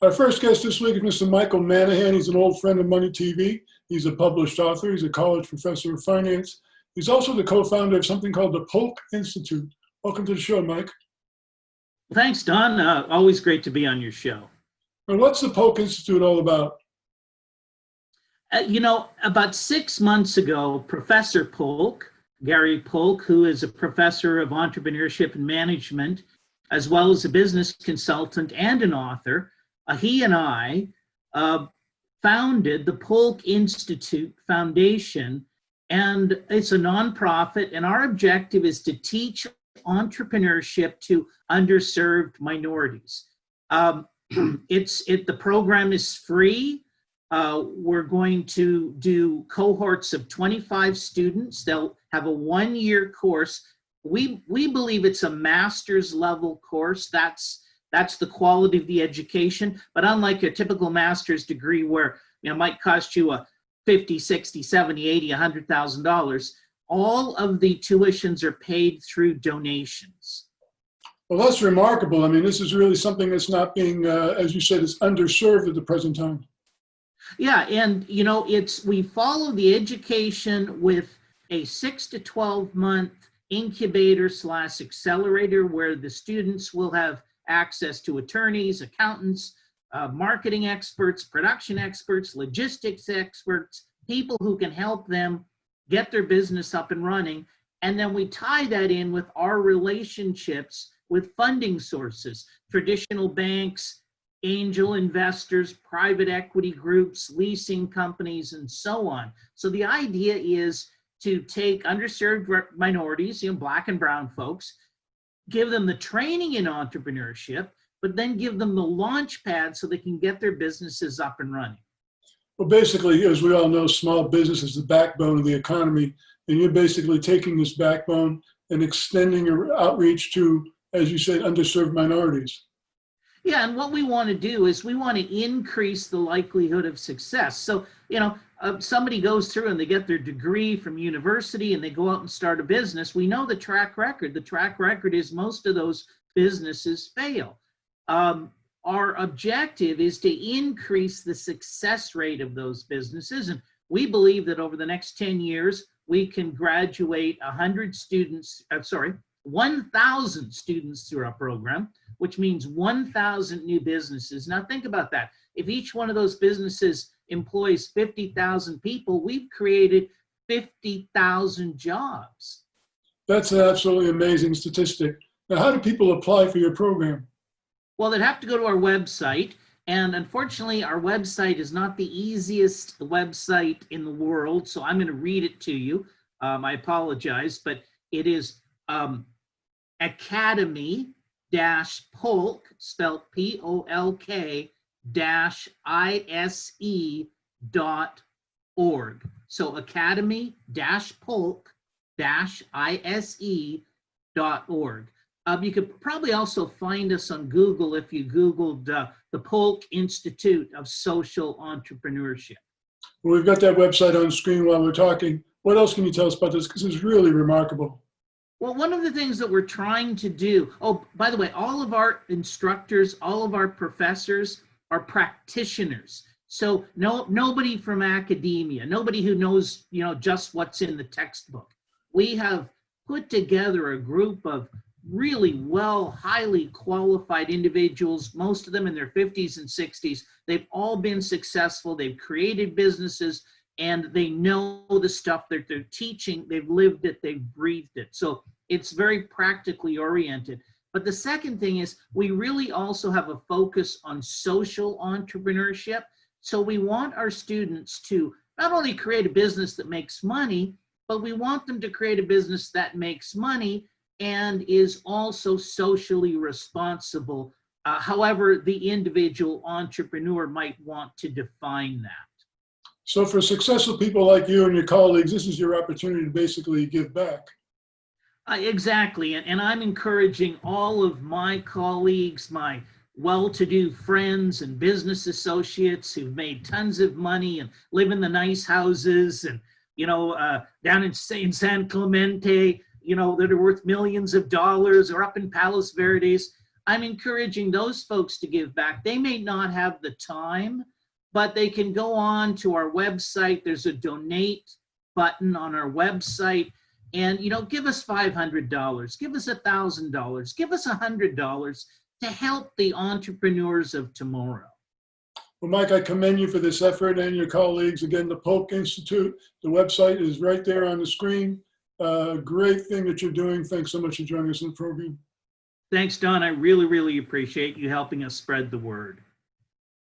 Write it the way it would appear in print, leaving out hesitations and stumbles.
Our first guest this week is Mr. Michael Manahan. He's an old friend of MoneyTV. He's a published author. He's a college professor of finance. He's also the co-founder of something called the Polk Institute. Welcome to the show, Mike. Thanks, Don. Always great to be on your show. And what's the Polk Institute all about? About 6 months ago, Professor Polk, Gary Polk, who is a professor of entrepreneurship and management, as well as a business consultant and an author, he and I founded the Polk Institute Foundation, and it's a nonprofit, and our objective is to teach entrepreneurship to underserved minorities. The program is free. We're going to do cohorts of 25 students. They'll have a one-year course. We believe it's a master's level course. That's the quality of the education. But unlike a typical master's degree where it might cost you a $50, $60, $70, $80, $100,000, all of the tuitions are paid through donations. Well, that's remarkable. I mean, this is really something that's not being, as you said, it's underserved at the present time. Yeah, and we follow the education with a 6 to 12 month incubator / accelerator where the students will have access to attorneys, accountants, marketing experts, production experts, logistics experts, people who can help them get their business up and running. And then we tie that in with our relationships with funding sources, traditional banks, angel investors, private equity groups, leasing companies, and so on. So the idea is to take underserved minorities, Black and brown folks, give them the training in entrepreneurship, but then give them the launch pad so they can get their businesses up and running. Well, basically, as we all know, small business is the backbone of the economy, and you're basically taking this backbone and extending your outreach to, as you said, underserved minorities. Yeah, and what we want to do is we want to increase the likelihood of success. So, somebody goes through and they get their degree from university and they go out and start a business. We know the track record. The track record is most of those businesses fail. Our objective is to increase the success rate of those businesses. And we believe that over the next 10 years, we can graduate 1,000 students through our program, which means 1,000 new businesses. Now think about that. If each one of those businesses employs 50,000 people, we've created 50,000 jobs. That's an absolutely amazing statistic. Now, how do people apply for your program? Well, they'd have to go to our website. And unfortunately, our website is not the easiest website in the world. So I'm going to read it to you. I apologize, but it is academy-polk, spelled Polk, -ise.org. So academy-polk-ise.org. You could probably also find us on Google if you Googled the Polk Institute of Social Entrepreneurship. Well, we've got that website on screen while we're talking. What else can you tell us about this? Because it's really remarkable. Well, one of the things that we're trying to do, by the way, all of our instructors, all of our professors are practitioners. So nobody from academia, nobody who knows, just what's in the textbook. We have put together a group of really highly qualified individuals, most of them in their 50s and 60s. They've all been successful. They've created businesses and they know the stuff that they're teaching. They've lived it, they've breathed it. So it's very practically oriented. But the second thing is we really also have a focus on social entrepreneurship. So we want our students to not only create a business that makes money, but we want them to create a business that makes money and is also socially responsible, however the individual entrepreneur might want to define that. So for successful people like you and your colleagues, this is your opportunity to basically give back. Exactly, and I'm encouraging all of my colleagues, my well-to-do friends and business associates who've made tons of money and live in the nice houses and, down in San Clemente, that are worth millions of dollars, or up in Palos Verdes. I'm encouraging those folks to give back. They may not have the time, but they can go on to our website. There's a donate button on our website, and give us $500, give us $1,000, give us $100 to help the entrepreneurs of tomorrow. Well, Mike, I commend you for this effort and your colleagues. Again, the Polk Institute, the website is right there on the screen. Great thing that you're doing. Thanks so much for joining us in the program. Thanks, Don. I really, really appreciate you helping us spread the word.